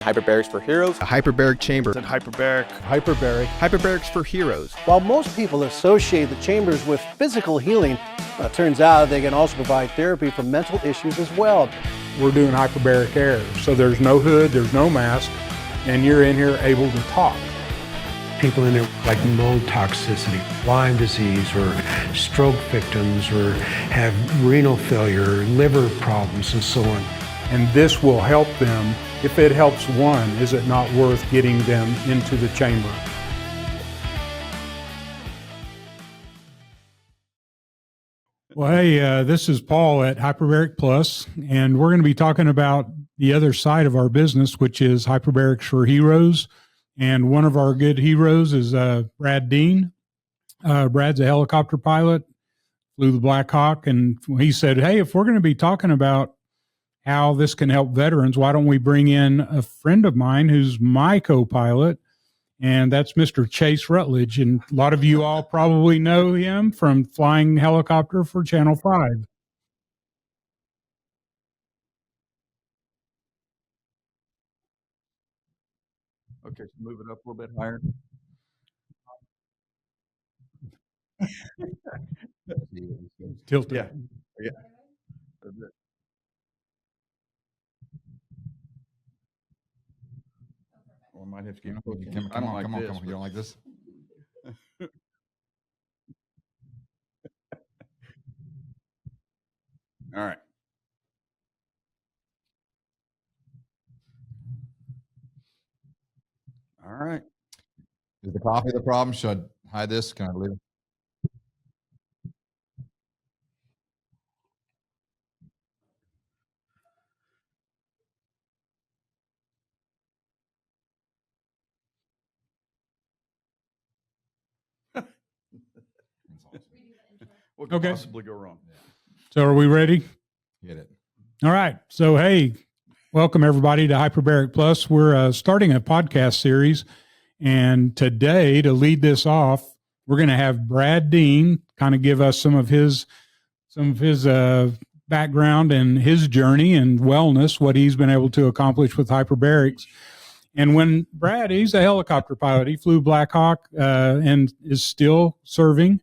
Hyperbarics for Heroes. A hyperbaric chamber. And hyperbaric. Hyperbarics for heroes. While most people associate the chambers with physical healing, it turns out they can also provide therapy for mental issues as well. We're doing hyperbaric air, so there's no hood, there's no mask, and you're in here able to talk. People in there like mold toxicity, Lyme disease, or stroke victims, or have renal failure, liver problems, and so on. And this will help them. If it helps one, is it not worth getting them into the chamber? Well, hey, this is Paul at Hyperbaric Plus, and we're going to be talking about the other side of our business, which is Hyperbarics for Heroes. And one of our good heroes is Brad Dean. Brad's a helicopter pilot, flew the Black Hawk, and he said, hey, if we're going to be talking about how this can help veterans, why don't we bring in a friend of mine who's my co-pilot, and that's Mr. Chase Rutledge. And a lot of you all probably know him from flying helicopter for Channel 5. Okay, so move it up a little bit higher. Tilt it. Yeah. Well, I might have to get Come on. You don't like this? All right. All right. Is the coffee the problem? Should I hide this? Can I leave? What could Okay. possibly go wrong? So are we ready? Get it. All right. So, hey, welcome everybody to Hyperbaric Plus. We're starting a podcast series. And today, to lead this off, we're going to have Brad Dean kind of give us some of his background and his journey and wellness, what he's been able to accomplish with hyperbarics. And when Brad, he's a helicopter pilot, he flew Black Hawk and is still serving.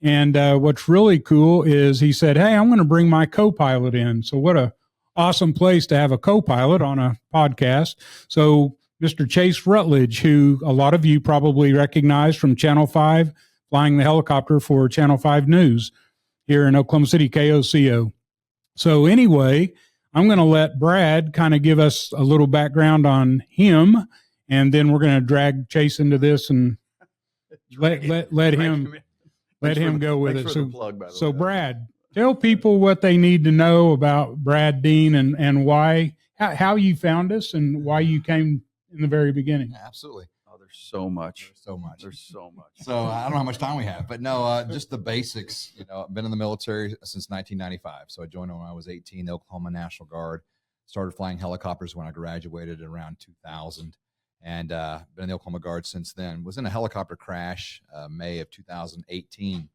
And what's really cool is he said, hey, I'm going to bring my co-pilot in. So what a awesome place to have a co-pilot on a podcast. So Mr. Chase Rutledge, who a lot of you probably recognize from Channel 5, flying the helicopter for Channel 5 News here in Oklahoma City, KOCO. So anyway, I'm going to let Brad kind of give us a little background on him, and then we're going to drag Chase into this and let him go with it. So Brad, tell people what they need to know about Brad Dean and why, how you found us and why you came in the very beginning. Absolutely. Oh, there's so much. There's so much. So I don't know how much time we have, but no, just the basics. I've been in the military since 1995. So I joined when I was 18, the Oklahoma National Guard. Started flying helicopters when I graduated around 2000. And been in the Oklahoma Guard since then. Was in a helicopter crash May of 2018,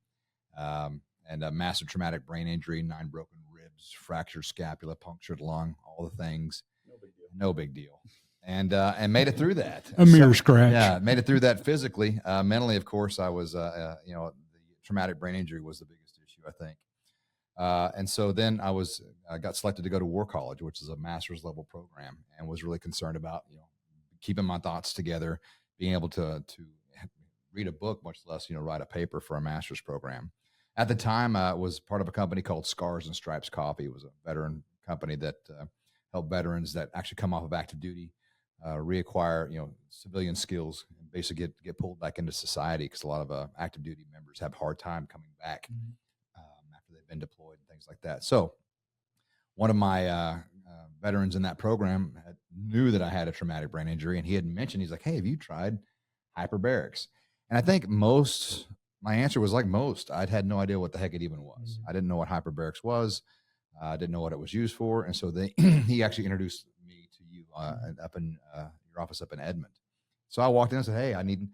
and a massive traumatic brain injury, 9 broken ribs, fractured scapula, punctured lung, all the things. No big deal. And made it through that. A mere scratch. Yeah, made it through that physically. Mentally, of course, I was, the traumatic brain injury was the biggest issue, I think. And so then I got selected to go to War College, which is a master's level program, and was really concerned about, keeping my thoughts together, being able to read a book, much less, write a paper for a master's program. At the time, I was part of a company called Scars and Stripes Coffee. It was a veteran company that helped veterans that actually come off of active duty reacquire, civilian skills, and basically get pulled back into society, because a lot of active duty members have a hard time coming back after they've been deployed and things like that. So one of my veterans in that program knew that I had a traumatic brain injury, and he had mentioned, he's like, hey, have you tried hyperbarics? And I think my answer was like most, I'd had no idea what the heck it even was. I didn't know what hyperbarics was. I didn't know what it was used for. And so he actually introduced me to you up in your office up in Edmond. So I walked in and said, hey, I think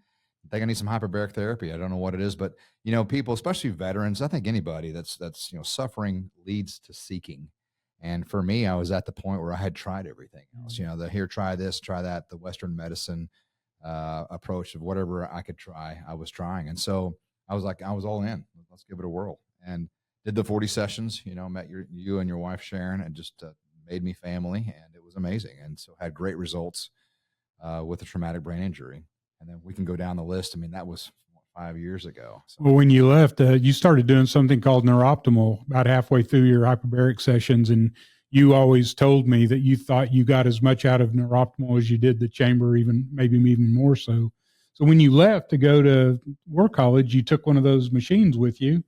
I need some hyperbaric therapy. I don't know what it is, but people, especially veterans, I think anybody that's suffering leads to seeking. And for me, I was at the point where I had tried everything else, here, try this, try that, the Western medicine approach of whatever I could try, I was trying. And so I was like, I was all in, let's give it a whirl, and did the 40 sessions, met you and your wife, Sharon, and just made me family. And it was amazing. And so had great results with a traumatic brain injury. And then we can go down the list. I mean, that was 5 years ago. So. Well, when you left, you started doing something called Neuroptimal about halfway through your hyperbaric sessions. And you always told me that you thought you got as much out of Neuroptimal as you did the chamber, maybe even more so. So when you left to go to War College, you took one of those machines with you.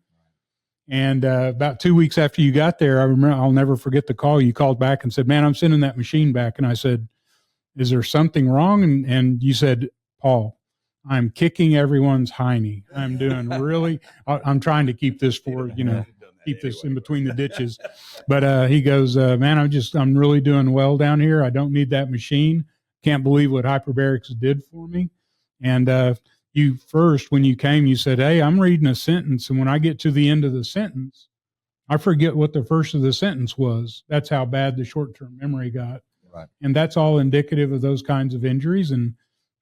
And about 2 weeks after you got there, I remember, I'll never forget the call. You called back and said, man, I'm sending that machine back. And I said, is there something wrong? And you said, Paul, I'm kicking everyone's hiney. I'm doing really, I'm trying to keep this keep this in between the ditches. But he goes, man, I'm really doing well down here. I don't need that machine. Can't believe what Hyperbarics did for me. And you first, when you came, you said, hey, I'm reading a sentence. And when I get to the end of the sentence, I forget what the first of the sentence was. That's how bad the short-term memory got. Right. And that's all indicative of those kinds of injuries. And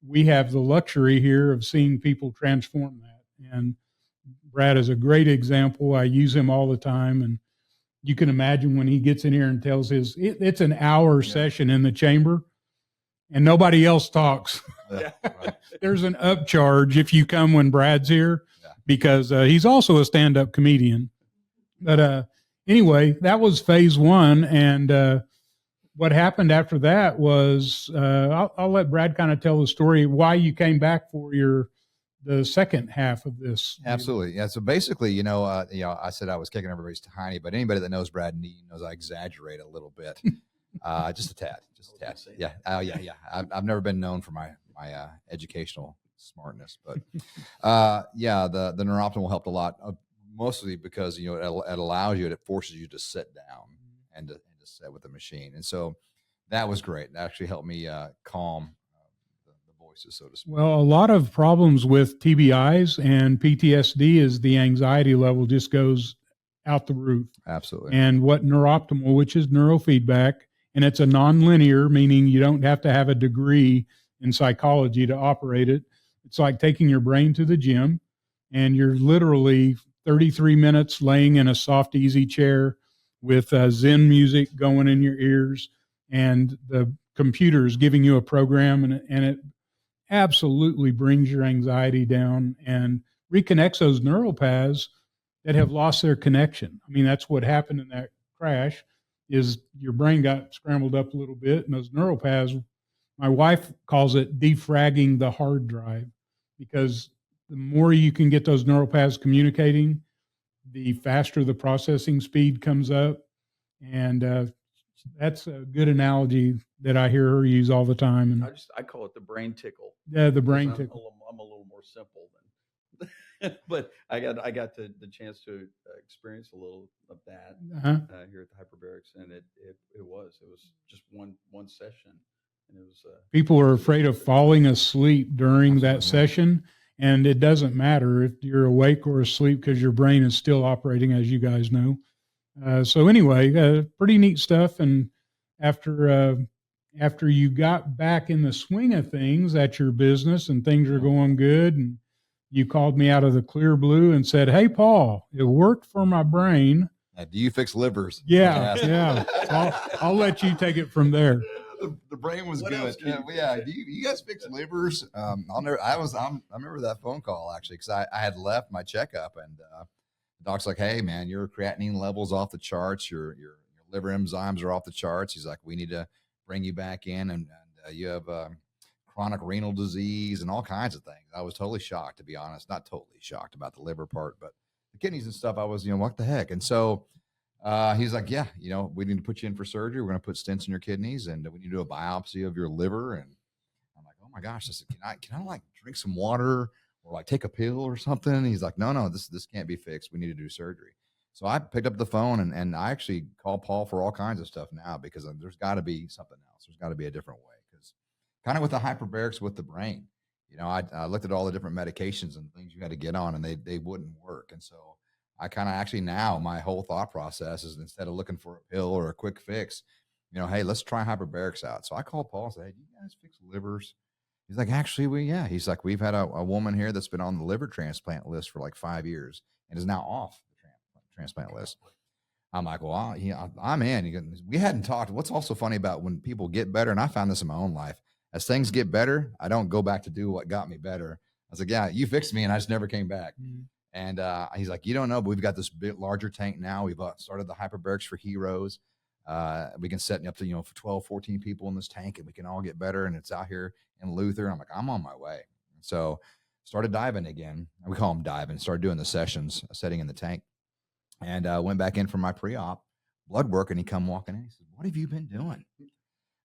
we have the luxury here of seeing people transform that. And Brad is a great example. I use him all the time. And you can imagine when he gets in here and tells it's an hour session in the chamber and nobody else talks. Yeah, right. There's an upcharge if you come when Brad's here because he's also a stand-up comedian. But anyway, that was phase one. And what happened after that was I'll let Brad kind of tell the story why you came back for the second half of this. Absolutely. Yeah. So basically, I said I was kicking everybody's hiney, but anybody that knows Brad Neat knows I exaggerate a little bit. Just a tad. Yeah. Oh, yeah. I've never been known for my educational smartness, but the Neuroptimal helped a lot, mostly because it allows you, it forces you to sit down and to sit with the machine, and so that was great. It actually helped me calm the voices, so to speak. Well, a lot of problems with TBIs and PTSD is the anxiety level just goes out the roof. Absolutely. And what Neuroptimal, which is neurofeedback, and it's a nonlinear, meaning you don't have to have a degree in psychology to operate it. It's like taking your brain to the gym, and you're literally 33 minutes laying in a soft, easy chair with Zen music going in your ears, and the computer is giving you a program, and it absolutely brings your anxiety down and reconnects those neural paths that have lost their connection. I mean, that's what happened in that crash is your brain got scrambled up a little bit, and those neural paths, my wife calls it defragging the hard drive, because the more you can get those neural paths communicating, the faster the processing speed comes up. And that's a good analogy that I hear her use all the time. And I call it the brain tickle. Yeah, the brain tickle. I'm a little more simple than, but I got the chance to experience a little of that here at the Hyperbarics, and it was just one session, and it was. People are afraid of falling asleep during that session, and it doesn't matter if you're awake or asleep because your brain is still operating, as you guys know. So anyway, pretty neat stuff. And after you got back in the swing of things at your business and things are going good, and you called me out of the clear blue and said, "Hey, Paul, it worked for my brain. Do you fix livers?" Yeah. So I'll let you take it from there. The brain was good. Do you guys fix livers? I remember that phone call actually, because I had left my checkup, and the doc's like, "Hey man, your creatinine levels off the charts. Your liver enzymes are off the charts." He's like, "We need to bring you back in, and you have chronic renal disease and all kinds of things." I was totally shocked, to be honest. Not totally shocked about the liver part, but the kidneys and stuff, I was, what the heck? And so he's like, "Yeah, we need to put you in for surgery. We're going to put stents in your kidneys, and we need to do a biopsy of your liver." And I'm like, "Oh my gosh!" I said, "Can I like drink some water or like take a pill or something?" And he's like, "No, this can't be fixed. We need to do surgery." So I picked up the phone and I actually call Paul for all kinds of stuff now, because there's got to be something else. There's got to be a different way, because kind of with the hyperbarics with the brain, I looked at all the different medications and things you had to get on, and they wouldn't work. And so I kind of actually now my whole thought process is instead of looking for a pill or a quick fix, hey, let's try hyperbarics out. So I called Paul and said, hey, do you guys fix livers? He's like, actually, he's like, we've had a woman here that's been on the liver transplant list for like 5 years and is now off the transplant list. I'm like, well, I'm in. We hadn't talked. What's also funny about when people get better, and I found this in my own life, as things get better, I don't go back to do what got me better. I was like, yeah, you fixed me, and I just never came back. Mm-hmm. And he's like, you don't know, but we've got this bit larger tank now. We've started the Hyperbarics for Heroes. We can set up to, for 12, 14 people in this tank, and we can all get better. And it's out here in Luther. And I'm like, I'm on my way. So started diving again. We call them diving. Started doing the sessions, setting in the tank. And went back in for my pre-op blood work, and he come walking in. He said, what have you been doing?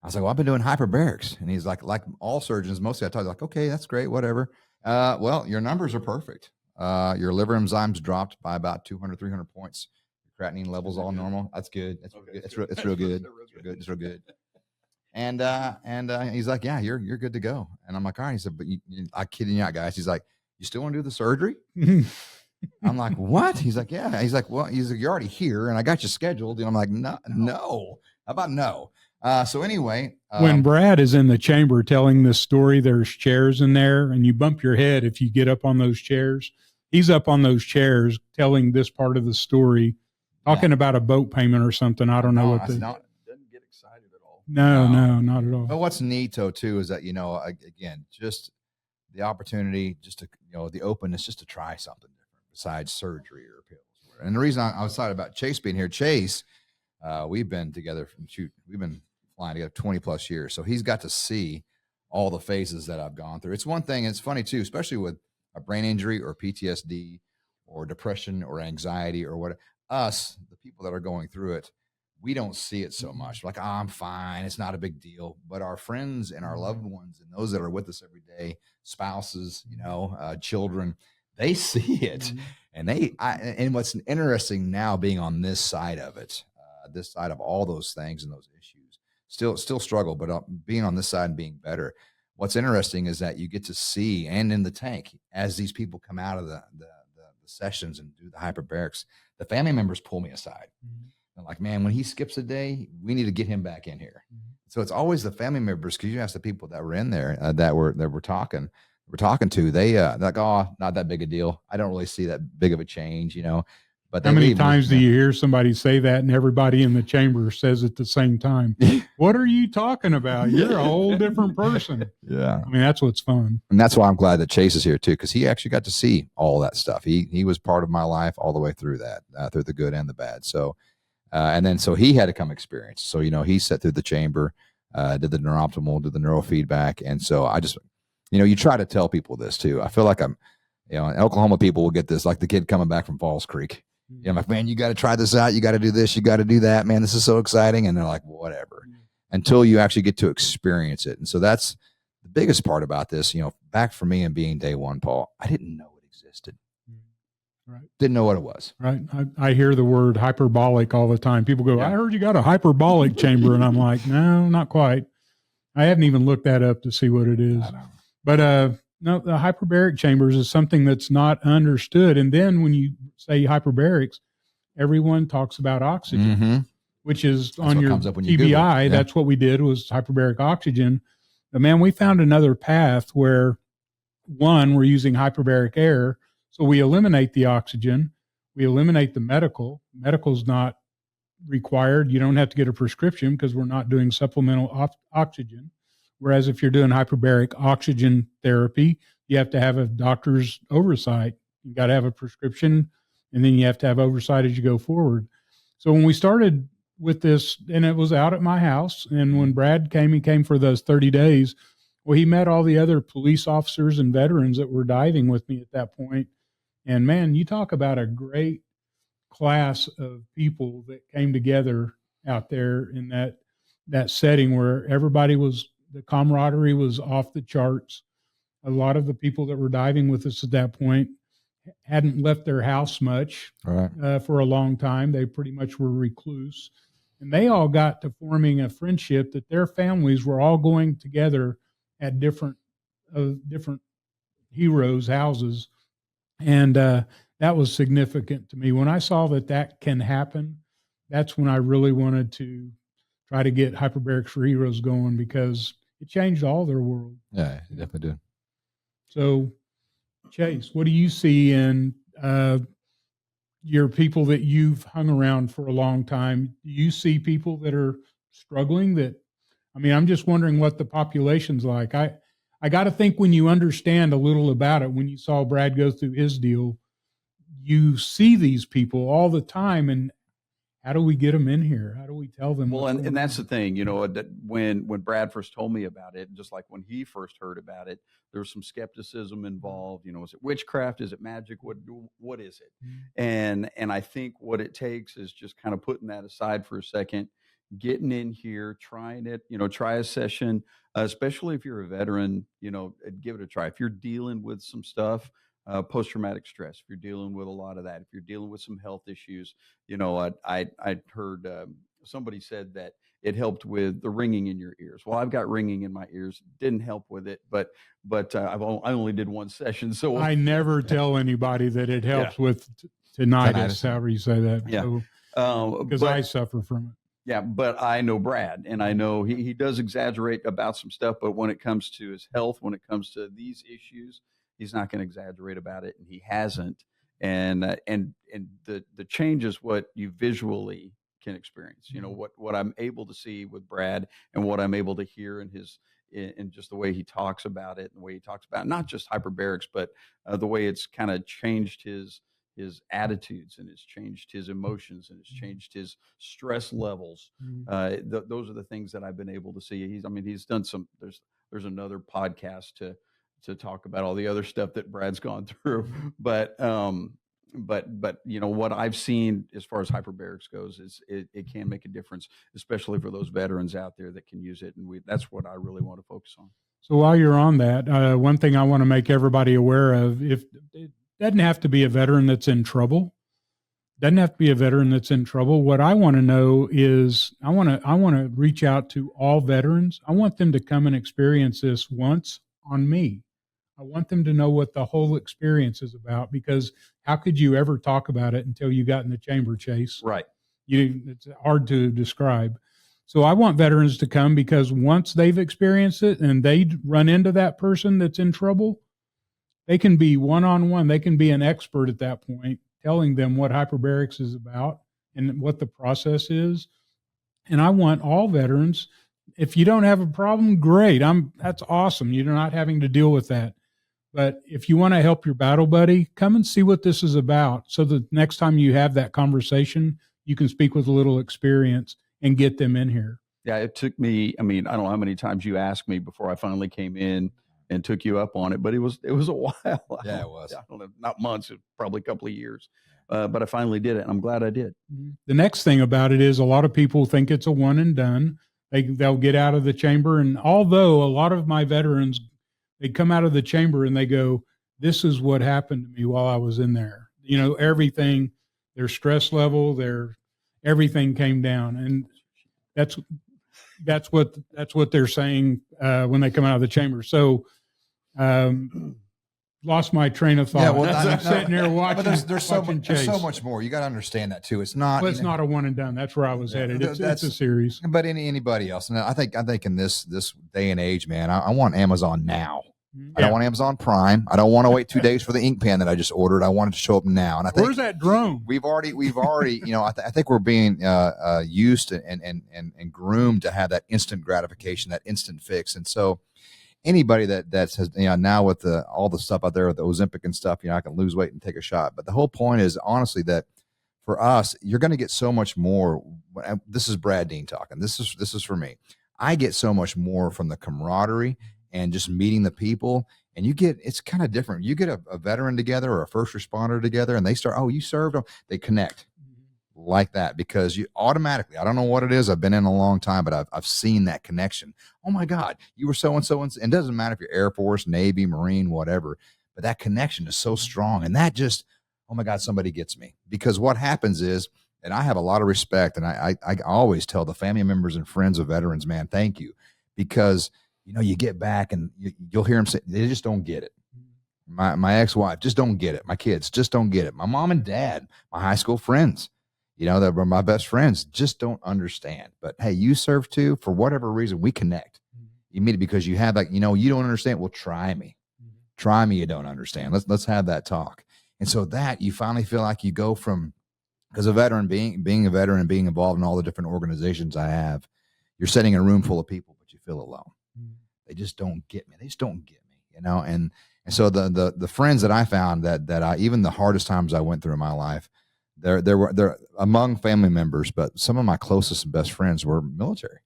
I was like, well, I've been doing hyperbarics. And he's like all surgeons, mostly I talk like, okay, that's great, whatever. Well, your numbers are perfect. Your liver enzymes dropped by about 200, 300 points. Your creatinine levels all normal. That's good. It's real good. It's real good. And he's like, yeah, you're good to go. And I'm like, all right. He said, but I'm kidding you not, guys. He's like, you still want to do the surgery? I'm like, what? He's like, yeah. He's like, well, you're already here and I got you scheduled. And I'm like, no. How about no? So anyway, when Brad is in the chamber telling this story, there's chairs in there and you bump your head if you get up on those chairs. He's up on those chairs telling this part of the story, talking about a boat payment or something. I don't know what doesn't get excited at all. No, not at all. But what's neat though too is that, again, just the opportunity, just to, the openness, just to try something different besides surgery or pills. And the reason I was excited about Chase being here, Chase, we've been together we've been flying together 20 plus years. So he's got to see all the phases that I've gone through. It's one thing, it's funny too, especially with a brain injury or PTSD or depression or anxiety or what, us, the people that are going through it, we don't see it so much. Like, I'm fine. It's not a big deal. But our friends and our loved ones and those that are with us every day, spouses, children, they see it. Mm-hmm. And what's interesting now being on this side of it, this side of all those things and those issues, still struggle, but being on this side and being better. What's interesting is that you get to see, and in the tank, as these people come out of the sessions and do the hyperbarics, the family members pull me aside. Mm-hmm. They're like, man, when he skips a day, we need to get him back in here. Mm-hmm. So it's always the family members, because you ask the people that were in there that we're talking to, they're like, oh, not that big a deal. I don't really see that big of a change, But how many times do you hear somebody say that and everybody in the chamber says at the same time, what are you talking about? You're a whole different person. Yeah. I mean, that's what's fun. And that's why I'm glad that Chase is here too, because he actually got to see all that stuff. He was part of my life all the way through that, through the good and the bad. So, and then, so he had to come experience. So, he sat through the chamber, did the neurooptimal, did the neurofeedback. And so I just, you try to tell people this too. I feel like I'm, in Oklahoma, people will get this, like the kid coming back from Falls Creek. I'm like, man, you got to try this out. You got to do this. You got to do that, man. This is so exciting. And they're like, whatever, until you actually get to experience it. And so that's the biggest part about this, back for me and being day one, Paul, I didn't know it existed. Right. Didn't know what it was. Right. I hear the word hyperbolic all the time. People go, I heard you got a hyperbolic chamber. And I'm like, no, not quite. I haven't even looked that up to see what it is. But, no, the hyperbaric chambers is something that's not understood. And then when you say hyperbarics, everyone talks about oxygen, which is that's on your TBI. That's what we did was hyperbaric oxygen. But man, we found another path where, one, we're using hyperbaric air. So we eliminate the oxygen. We eliminate the medical. Medical's not required. You don't have to get a prescription because we're not doing supplemental oxygen. Whereas if you're doing hyperbaric oxygen therapy, you have to have a doctor's oversight. You got to have a prescription, and then you have to have oversight as you go forward. So when we started with this, and it was out at my house, and when Brad came, he came for those 30 days. Well, he met all the other police officers and veterans that were diving with me at that point. And man, you talk about a great class of people that came together out there in that setting where the camaraderie was off the charts. A lot of the people that were diving with us at that point hadn't left their house much for a long time. They pretty much were recluse. And they all got to forming a friendship that their families were all going together at different heroes' houses. And that was significant to me. When I saw that can happen, that's when I really wanted to try to get Hyperbarics for Heroes going, because it changed all their world. Yeah, it definitely did. So, Chase, what do you see in your people that you've hung around for a long time? Do you see people that are struggling? I'm just wondering what the population's like. I got to think, when you understand a little about it, when you saw Brad go through his deal, you see these people all the time, and how do we get them in here? How do we tell them? Well, and that's the thing, that when Brad first told me about it, just like when he first heard about it, there was some skepticism involved. Is it witchcraft? Is it magic? What is it? Mm-hmm. And I think what it takes is just kind of putting that aside for a second, getting in here, trying it, try a session, especially if you're a veteran, give it a try. If you're dealing with some stuff, post-traumatic stress, if you're dealing with a lot of that, if you're dealing with some health issues, I heard somebody said that it helped with the ringing in your ears. Well, I've got ringing in my ears. Didn't help with it, but I only did one session. So I never tell anybody that it helps with tinnitus, however you say that. Yeah. Because I suffer from it. Yeah, but I know Brad, and I know he does exaggerate about some stuff, but when it comes to his health, when it comes to these issues, he's not going to exaggerate about it, and he hasn't. And the change is what you visually can experience. What I'm able to see with Brad, and what I'm able to hear in just the way he talks about it, and the way he talks about not just hyperbarics, but the way it's kind of changed his attitudes, and it's changed his emotions, and it's changed his stress levels. Those are the things that I've been able to see. He's done some. There's another podcast to talk about all the other stuff that Brad's gone through, but what I've seen as far as hyperbarics goes is it can make a difference, especially for those veterans out there that can use it, and that's what I really want to focus on. So while you're on that, one thing I want to make everybody aware of: if it doesn't have to be a veteran that's in trouble. Doesn't have to be a veteran that's in trouble. What I want to know is I want to reach out to all veterans. I want them to come and experience this once on me. I want them to know what the whole experience is about, because how could you ever talk about it until you got in the chamber, Chase? Right. It's hard to describe. So I want veterans to come, because once they've experienced it and they run into that person that's in trouble, they can be one-on-one. They can be an expert at that point, telling them what hyperbarics is about and what the process is. And I want all veterans, if you don't have a problem, great. That's awesome. You're not having to deal with that. But if you want to help your battle buddy, come and see what this is about, so that next time you have that conversation, you can speak with a little experience and get them in here. Yeah, it took me, I don't know how many times you asked me before I finally came in and took you up on it, but it was a while. Yeah, it was. I don't know, not months, probably a couple of years. But I finally did it, and I'm glad I did. The next thing about it is a lot of people think it's a one and done. They'll get out of the chamber, and although a lot of my veterans, they come out of the chamber and they go, "This is what happened to me while I was in there." Everything, their stress level, everything came down, and that's what they're saying when they come out of the chamber. So. Lost my train of thought. Yeah, well, I'm sitting here watching. But there's so much more. You got to understand that too. It's not. Well, it's not a one and done. That's where I was headed. It's a series. But anybody else, and I think in this day and age, man, I want Amazon now. Yeah. I don't want Amazon Prime. I don't want to wait 2 days for the ink pen that I just ordered. I want it to show up now. And I think, where's that drone? We've already. I think we're being used and groomed to have that instant gratification, that instant fix, and so. Anybody that says, now with all the stuff out there with the Ozempic and stuff, I can lose weight and take a shot. But the whole point is, honestly, that for us, you're going to get so much more. This is Brad Dean talking. This is for me. I get so much more from the camaraderie and just meeting the people. And it's kind of different. You get a veteran together or a first responder together, and they start, you served. They connect like that, because you automatically, I don't know what it is. I've been in a long time, but I've seen that connection. Oh my God, you were so-and-so. And it doesn't matter if you're Air Force, Navy, Marine, whatever, but that connection is so strong. And that just, oh my God, somebody gets me. Because what happens is, and I have a lot of respect, and I always tell the family members and friends of veterans, man, thank you. Because, you get back and you'll hear them say, they just don't get it. My ex-wife just don't get it. My kids just don't get it. My mom and dad, my high school friends, that were my best friends, just don't understand. But hey, you serve too. For whatever reason, we connect immediately because you have you don't understand. Well, try me. Try me. You don't understand. Let's have that talk. And so that you finally feel like you go from, because a veteran, being a veteran and being involved in all the different organizations I have, you're sitting in a room full of people, but you feel alone. They just don't get me. They just don't get me, and so the friends that I found that I, even the hardest times I went through in my life, they're among family members, but some of my closest and best friends were military.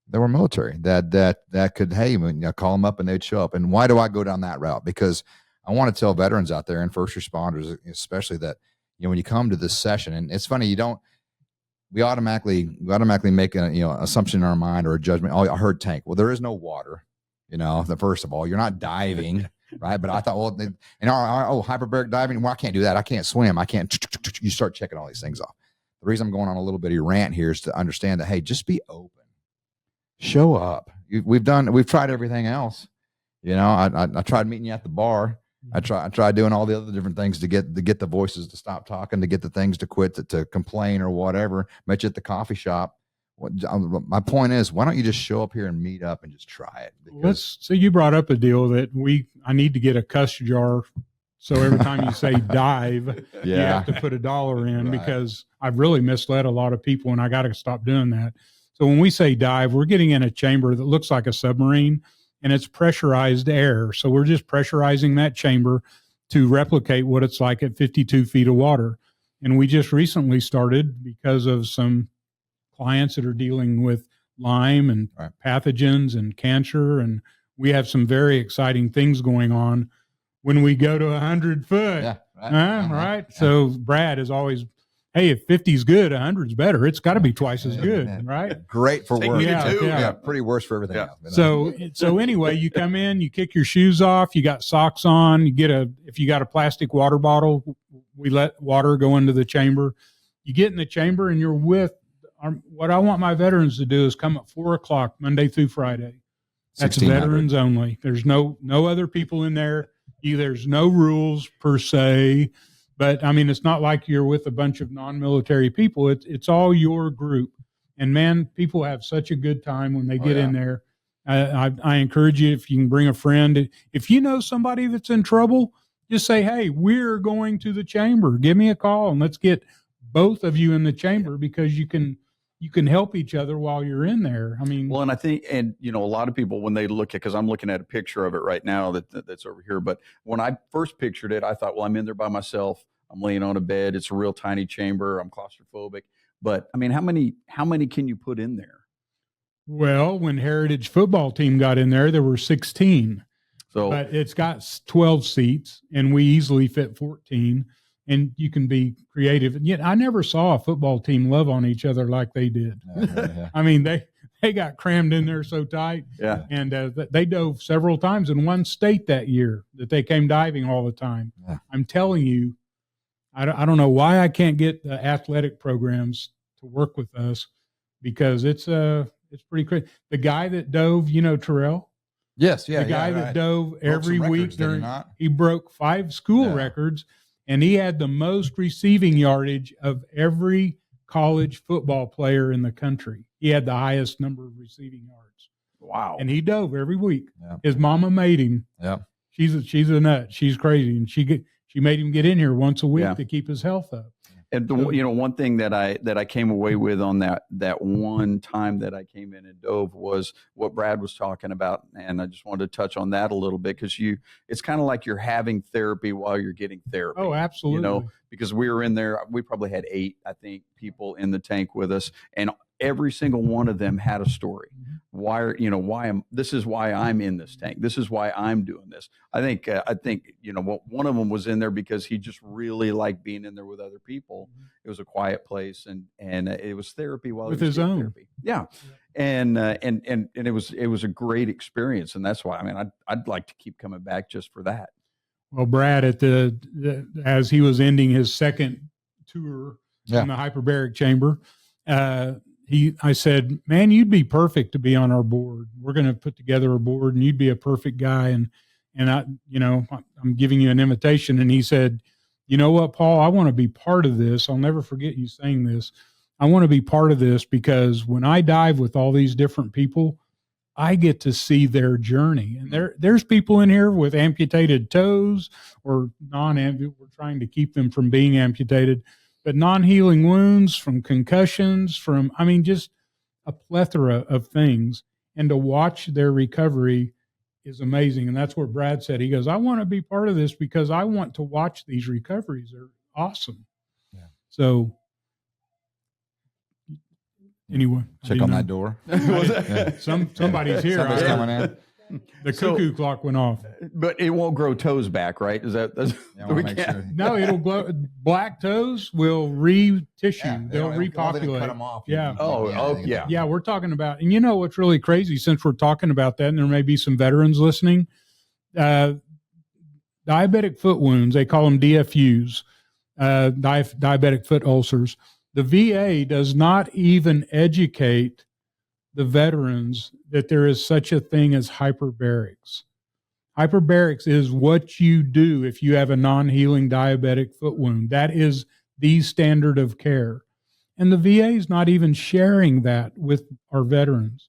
They were military that could, hey, call them up and they'd show up. And why do I go down that route? Because I want to tell veterans out there and first responders, especially, that, when you come to this session, and it's funny, we automatically make an assumption in our mind or a judgment. Oh, I heard tank. Well, there is no water, first of all, you're not diving. Right. But I thought, well, hyperbaric diving. Well, I can't do that. I can't swim. I can't. You start checking all these things off. The reason I'm going on a little bit of a rant here is to understand that, hey, just be open. Show up. We've tried everything else. I tried meeting you at the bar. I tried doing all the other different things to get the voices to stop talking, to get the things to quit, to complain or whatever. Met you at the coffee shop. My point is, why don't you just show up here and meet up and just try it? So you brought up a deal that I need to get a cuss jar. So every time you say dive, you have to put $1 in, right? Because I've really misled a lot of people, and I got to stop doing that. So when we say dive, we're getting in a chamber that looks like a submarine, and it's pressurized air. So we're just pressurizing that chamber to replicate what it's like at 52 feet of water. And we just recently started, because of some clients that are dealing with Lyme and pathogens and cancer, and we have some very exciting things going on when we go to 100 foot. Yeah, right. Right. Yeah. So Brad is always, hey, if 50 is good, 100 is better. It's got to be twice as good, right? Great for work. Yeah. Pretty worse for everything else. So anyway, you come in, you kick your shoes off, you got socks on, if you got a plastic water bottle, we let water go into the chamber. You get in the chamber and you're with. What I want my veterans to do is come at 4:00 Monday through Friday. That's veterans only. There's no other people in there. There's no rules per se, but I mean, it's not like you're with a bunch of non-military people. It's all your group, and man, people have such a good time when they get in there. I encourage you, if you can bring a friend, if you know somebody that's in trouble, just say, hey, we're going to the chamber. Give me a call and let's get both of you in the chamber, because you can help each other while you're in there. I mean, well, and I think, a lot of people, when they look at, because I'm looking at a picture of it right now that's over here, but when I first pictured it, I thought, well, I'm in there by myself. I'm laying on a bed. It's a real tiny chamber. I'm claustrophobic. But I mean, how many can you put in there? Well, when Heritage football team got in there were 16. But it's got 12 seats, and we easily fit 14. And you can be creative. And yet I never saw a football team love on each other like they did. Yeah. I mean, they got crammed in there so tight. Yeah. And they dove several times in one state that year that they came diving all the time. Yeah. I'm telling you, I don't know why I can't get the athletic programs to work with us, because it's pretty crazy. The guy that dove, Terrell? Yes. Yeah. The guy that dove every week he broke 5 school records. And he had the most receiving yardage of every college football player in the country. He had the highest number of receiving yards. Wow. And he dove every week. Yeah. His mama made him. Yeah. She's a nut. She's crazy. And she made him get in here once a week to keep his health up. And one thing that I came away with on that one time that I came in and dove was what Brad was talking about, and I just wanted to touch on that a little bit, because it's kind of like you're having therapy while you're getting therapy. Oh, absolutely. Because we were in there, we probably had 8, I think, people in the tank with us, and every single one of them had a story. This is why I'm in this tank. This is why I'm doing this. I think one of them was in there because he just really liked being in there with other people. It was a quiet place, and it was therapy while with he was his own therapy. Yeah. And it was a great experience. And that's why, I mean, I'd like to keep coming back just for that. Well, Brad, as he was ending his second tour in the hyperbaric chamber, I said, man, you'd be perfect to be on our board. We're going to put together a board and you'd be a perfect guy. And And I'm giving you an invitation. And he said, you know what, Paul, I want to be part of this. I'll never forget you saying this. I want to be part of this because when I dive with all these different people, I get to see their journey. And there's people in here with amputated toes or non-amputated. We're trying to keep them from being amputated, but non-healing wounds from concussions, just a plethora of things. And to watch their recovery is amazing. And that's what Brad said. He goes, I want to be part of this because I want to watch these recoveries. They're awesome. Yeah. So anyway, check on that door. Somebody's here. Somebody's coming in. The cuckoo clock went off. But it won't grow toes back, right? Is that? Sure. No, it'll grow. Black toes will re-tissue. Yeah, they'll repopulate. Cut them off. Yeah. Yeah. Yeah, we're talking about, and you know what's really crazy, since we're talking about that, and there may be some veterans listening, diabetic foot wounds, they call them DFUs, diabetic foot ulcers. The VA does not even educate the veterans that there is such a thing as hyperbarics. Hyperbarics is what you do if you have a non-healing diabetic foot wound. That is the standard of care. And the VA is not even sharing that with our veterans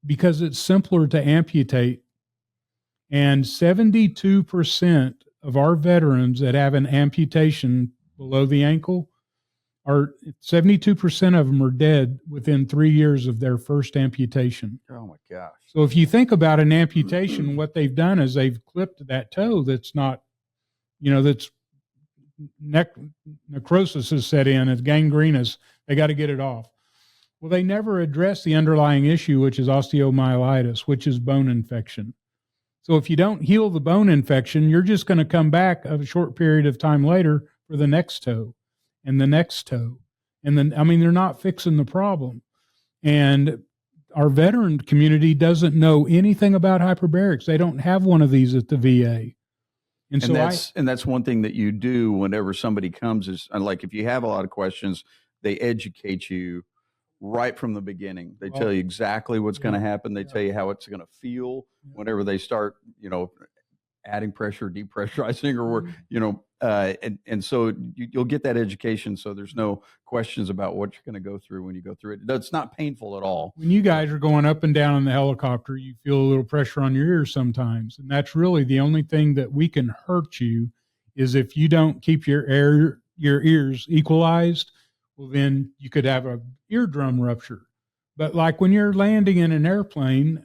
because it's simpler to amputate. And 72% of our veterans that have an amputation below the ankle, 72% of them are dead within 3 years of their first amputation. Oh my gosh. So if you think about an amputation, what they've done is they've clipped that toe that's not, that's necrosis has set in, it's gangrenous. They got to get it off. Well, they never address the underlying issue, which is osteomyelitis, which is bone infection. So if you don't heal the bone infection, you're just going to come back a short period of time later for the next toe and the next toe. And then, they're not fixing the problem. And our veteran community doesn't know anything about hyperbarics. They don't have one of these at the VA. And that's one thing that you do whenever somebody comes is like, if you have a lot of questions, they educate you right from the beginning. They tell you exactly what's going to happen. They tell you how it's going to feel whenever they start, adding pressure, depressurizing, or and so you'll get that education. So there's no questions about what you're going to go through when you go through it. It's not painful at all. When you guys are going up and down in the helicopter, you feel a little pressure on your ears sometimes, and that's really the only thing that we can hurt you is if you don't keep your ears equalized. Well, then you could have a eardrum rupture. But like when you're landing in an airplane,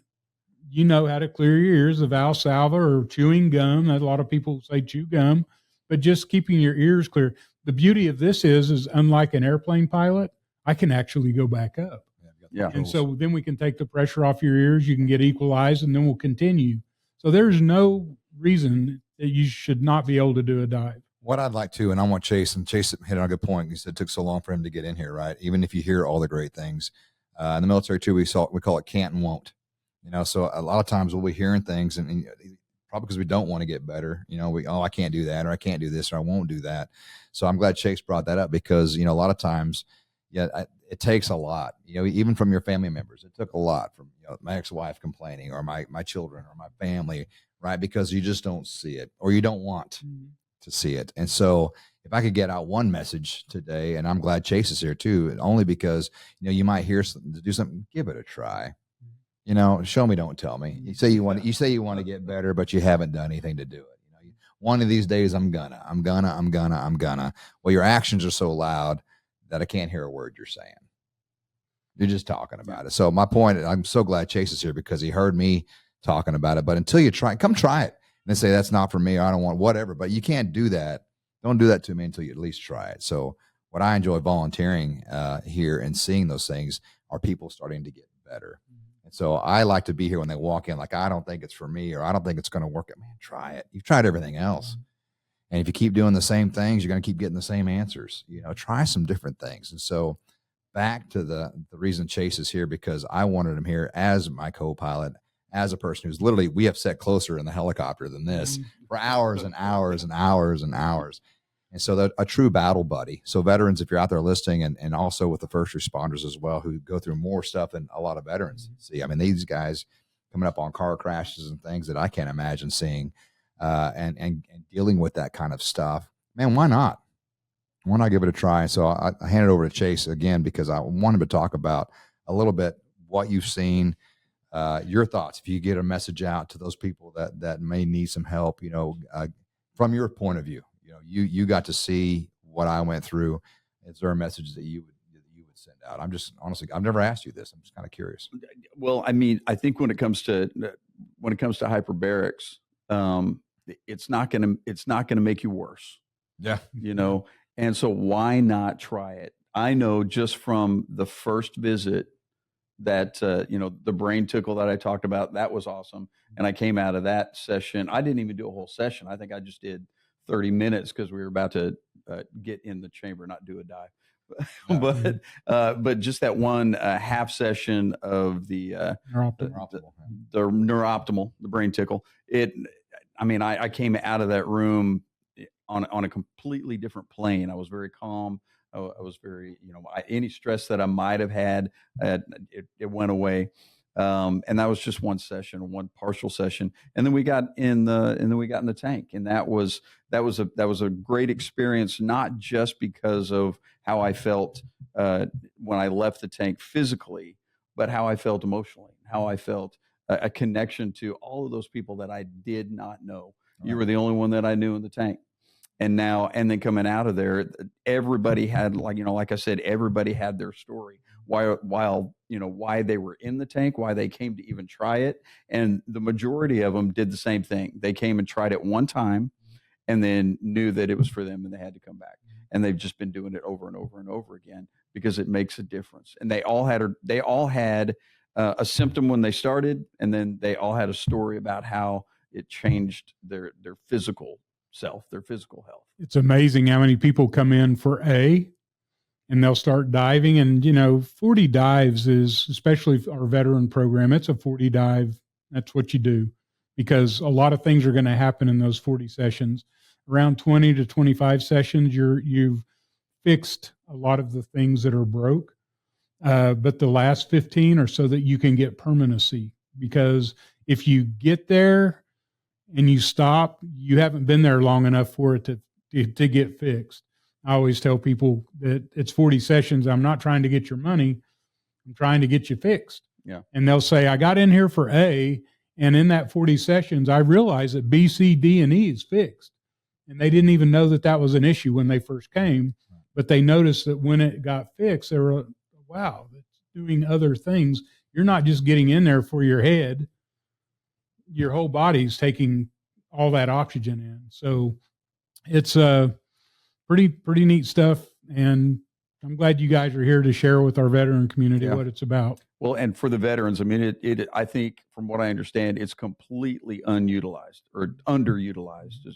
you know how to clear your ears, the Valsalva or chewing gum. A lot of people say chew gum, but just keeping your ears clear. The beauty of this is unlike an airplane pilot, I can actually go back up. Yeah. And so then we can take the pressure off your ears. You can get equalized, and then we'll continue. So there's no reason that you should not be able to do a dive. What I'd like to, and I want Chase hit on a good point. He said it took so long for him to get in here, right? Even if you hear all the great things. In the military too, we call it can't and won't. So a lot of times we'll be hearing things and probably because we don't want to get better, I can't do that, or I can't do this, or I won't do that. So I'm glad Chase brought that up because, a lot of times, it takes a lot, even from your family members. It took a lot from my ex-wife complaining or my children or my family, right? Because you just don't see it or you don't want to see it. And so if I could get out one message today, and I'm glad Chase is here too, only because, you might hear something to do something, give it a try. Show me, don't tell me. You say you want to get better, but you haven't done anything to do it. One of these days I'm gonna. Well, your actions are so loud that I can't hear a word you're saying. You're just talking about it. So my point, I'm so glad Chase is here because he heard me talking about it. But until you come try it. And they say that's not for me, or I don't want whatever. But you can't do that. Don't do that to me until you at least try it. So what I enjoy volunteering here and seeing those things are people starting to get better. And so I like to be here when they walk in, like, I don't think it's for me, or I don't think it's going to work. Man, try it. You've tried everything else. And if you keep doing the same things, you're going to keep getting the same answers. Try some different things. And so back to the reason Chase is here, because I wanted him here as my co-pilot, as a person who's literally, we have sat closer in the helicopter than this for hours and hours and hours and hours. And so a true battle buddy. So veterans, if you're out there listening, and also with the first responders as well, who go through more stuff than a lot of veterans see. These guys, coming up on car crashes and things that I can't imagine seeing, and dealing with that kind of stuff. Man, why not? Why not give it a try? So I hand it over to Chase again because I wanted to talk about a little bit what you've seen, your thoughts. If you get a message out to those people that may need some help, from your point of view, you got to see what I went through. Is there a message that you would send out? I'm just honestly, I've never asked you this. I'm just kind of curious. Well, I mean, I think when it comes to hyperbarics, it's not gonna make you worse. Yeah. And so why not try it? I know just from the first visit that, the brain tickle that I talked about, that was awesome. And I came out of that session. I didn't even do a whole session. I think I just did 30 minutes because we were about to get in the chamber, not do a dive. But just that one half session of the neurooptimal, the brain tickle. I came out of that room on a completely different plane. I was very calm. I was very, any stress that I might have had, it went away. And that was just one session, one partial session. And then we got in the tank, and that was a great experience, not just because of how I felt when I left the tank physically, but how I felt emotionally, how I felt a connection to all of those people that I did not know. Right. You were the only one that I knew in the tank. And then coming out of there, everybody had, like I said, everybody had their story. Why they were in the tank, why they came to even try it. And the majority of them did the same thing. They came and tried it one time and then knew that it was for them and they had to come back. And they've just been doing it over and over and over again because it makes a difference. And they all had a symptom when they started, and then they all had a story about how it changed their physical self, their physical health. It's amazing how many people come in for and they'll start diving, and 40 dives is, especially our veteran program, it's a 40 dive. That's what you do, because a lot of things are going to happen in those 40 sessions. Around 20 to 25 sessions, you've fixed a lot of the things that are broke. But the last 15 are so that you can get permanency, because if you get there and you stop, you haven't been there long enough for it to get fixed. I always tell people that it's 40 sessions. I'm not trying to get your money. I'm trying to get you fixed. Yeah. And they'll say, I got in here for A, and in that 40 sessions, I realized that B, C, D, and E is fixed. And they didn't even know that was an issue when they first came, but they noticed that when it got fixed, they were, wow, it's doing other things. You're not just getting in there for your head. Your whole body's taking all that oxygen in. So it's pretty neat stuff. And I'm glad you guys are here to share with our veteran community what it's about. Well, and for the veterans, I mean, I think from what I understand, it's completely unutilized or underutilized.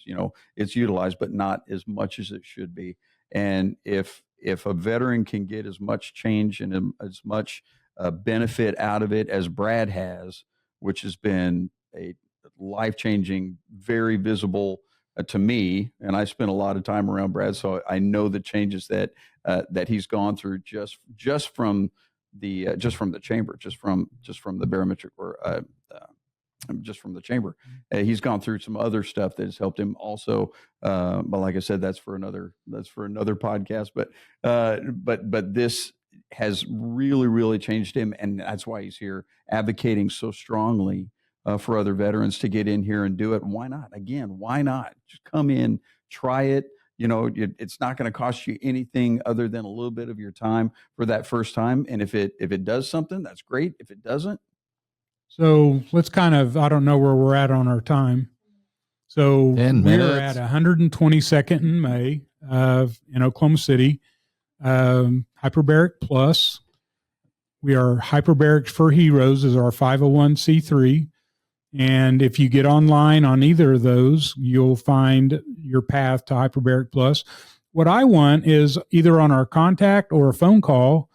It's utilized, but not as much as it should be. And if a veteran can get as much change and as much benefit out of it as Brad has, which has been a life-changing, very visible to me, and I spent a lot of time around Brad, so I know the changes that he's gone through just from the chamber, just from the barometric, or just from the chamber. He's gone through some other stuff that has helped him also, but like I said, that's for another podcast. But this has really changed him, and that's why he's here advocating so strongly for other veterans to get in here and do it. Why not? Again, why not? Just come in, try it. It's not going to cost you anything other than a little bit of your time for that first time. And if it does something, that's great. If it doesn't. So let's I don't know where we're at on our time. So we're at 122nd in May in Oklahoma City. Hyperbaric Plus. We are Hyperbarics for Heroes is our 501c3. And if you get online on either of those, you'll find your path to Hyperbaric Plus. What I want is either on our contact or a phone call.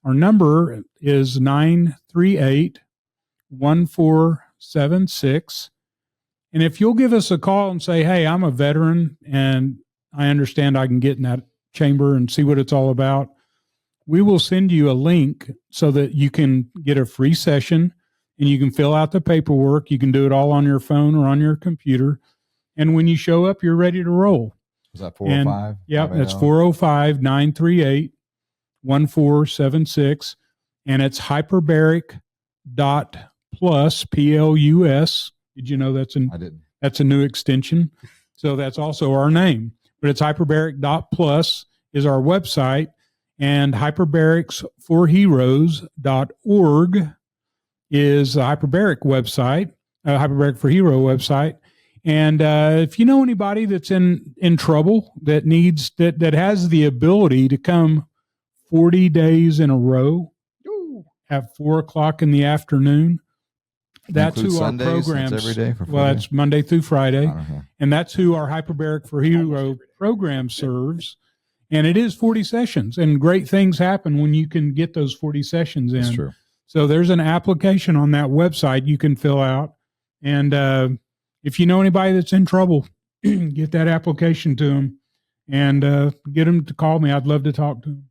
Our number is 938-1476. And if you'll give us a call and say, hey, I'm a veteran and I understand I can get in that chamber and see what it's all about, we will send you a link so that you can get a free session and you can fill out the paperwork. You can do it all on your phone or on your computer. And when you show up, you're ready to roll. Is that 405? Yeah, that's 405-938-1476. And it's hyperbaric.plus, Plus. Did you know I didn't. that's a new extension? So that's also our name. But it's hyperbaric.plus is our website. And hyperbaricsforheroes.org is the Hyperbaric website, Hyperbaric for Hero website. And if you know anybody that's in trouble, that needs that has the ability to come 40 days in a row at 4:00 in the afternoon, that's who Sundays? our That's programs. every day for well, Friday? it's Monday through Friday, Okay. and that's who our Hyperbaric for Hero program serves. And it is 40 sessions, and great things happen when you can get those 40 sessions in. That's true. So there's an application on that website you can fill out. And if you know anybody that's in trouble, get that application to them and get them to call me. I'd love to talk to them.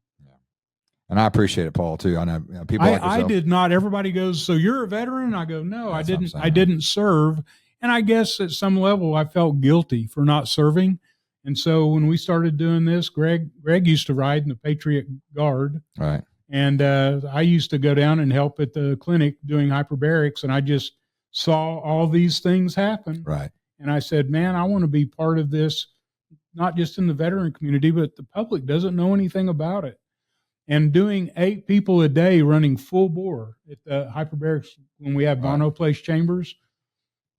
And I appreciate it, Paul, too. I know people like I yourself. did not. Everybody goes, so you're a veteran? I go, no, That's I what I'm didn't. saying. I didn't serve. And I guess at some level I felt guilty for not serving. And so when we started doing this, Greg used to ride in the Patriot Guard. Right. And I used to go down and help at the clinic doing hyperbarics. And I just saw all these things happen. Right. And I said, man, I want to be part of this, not just in the veteran community, but the public doesn't know anything about it. And doing 8 people a day running full bore at the hyperbarics when we have Bono Place chambers,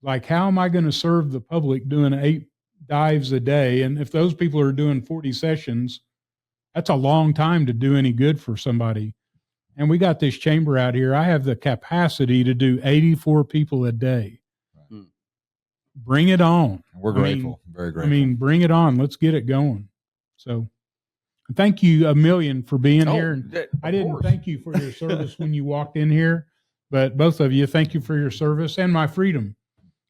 like, how am I going to serve the public doing 8 dives a day? And if those people are doing 40 sessions, that's a long time to do any good for somebody. And we got this chamber out here. I have the capacity to do 84 people a day. Right. Bring it on. We're grateful. Very grateful. I mean, bring it on. Let's get it going. So thank you a million for being here. And I didn't thank you for your service when you walked in here, but both of you, thank you for your service and my freedom.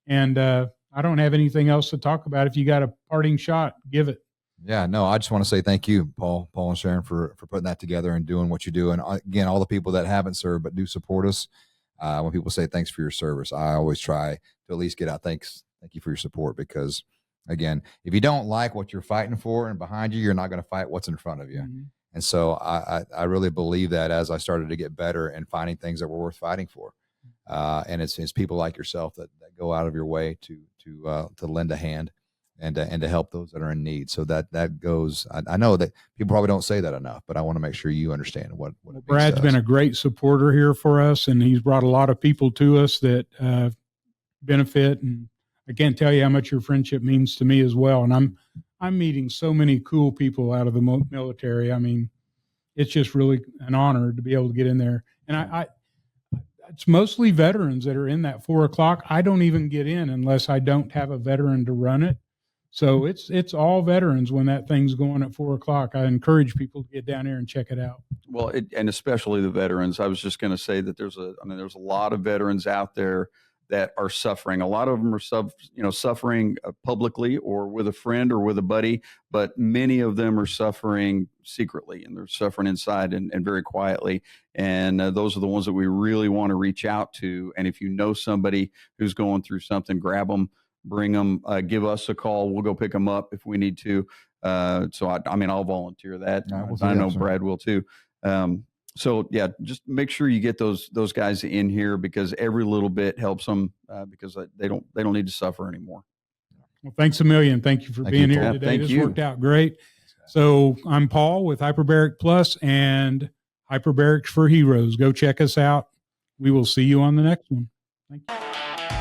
And I don't have anything else to talk about. If you got a parting shot, give it. Yeah, no, I just want to say thank you, Paul and Sharon, for putting that together and doing what you do. And again, all the people that haven't served but do support us, when people say thanks for your service, I always try to at least get out thank you for your support, because again, if you don't like what you're fighting for and behind you, you're not going to fight what's in front of you. Mm-hmm. And so I really believe that as I started to get better and finding things that were worth fighting for. And it's people like yourself that go out of your way to lend a hand and to help those that are in need. So that goes, I know that people probably don't say that enough, but I want to make sure you understand what Brad's been a great supporter here for us, and he's brought a lot of people to us that benefit. And I can't tell you how much your friendship means to me as well. And I'm meeting so many cool people out of the military. I mean, it's just really an honor to be able to get in there. And it's mostly veterans that are in that 4 o'clock. I don't even get in unless I don't have a veteran to run it. So it's all veterans when that thing's going at 4 o'clock. I encourage people to get down here and check it out. Well, and especially the veterans. I was just going to say that there's a lot of veterans out there that are suffering. A lot of them are suffering publicly or with a friend or with a buddy, but many of them are suffering secretly, and they're suffering inside and very quietly. And those are the ones that we really want to reach out to. And if you know somebody who's going through something, grab them, bring them, give us a call. We'll go pick them up if we need to. So I'll volunteer that. I know Brad will too. So yeah, just make sure you get those guys in here, because every little bit helps them, because they don't need to suffer anymore. Well, thanks a million. Thank you for being here today. This worked out great. So I'm Paul with Hyperbaric Plus and Hyperbarics for Heroes. Go check us out. We will see you on the next one. Thank you.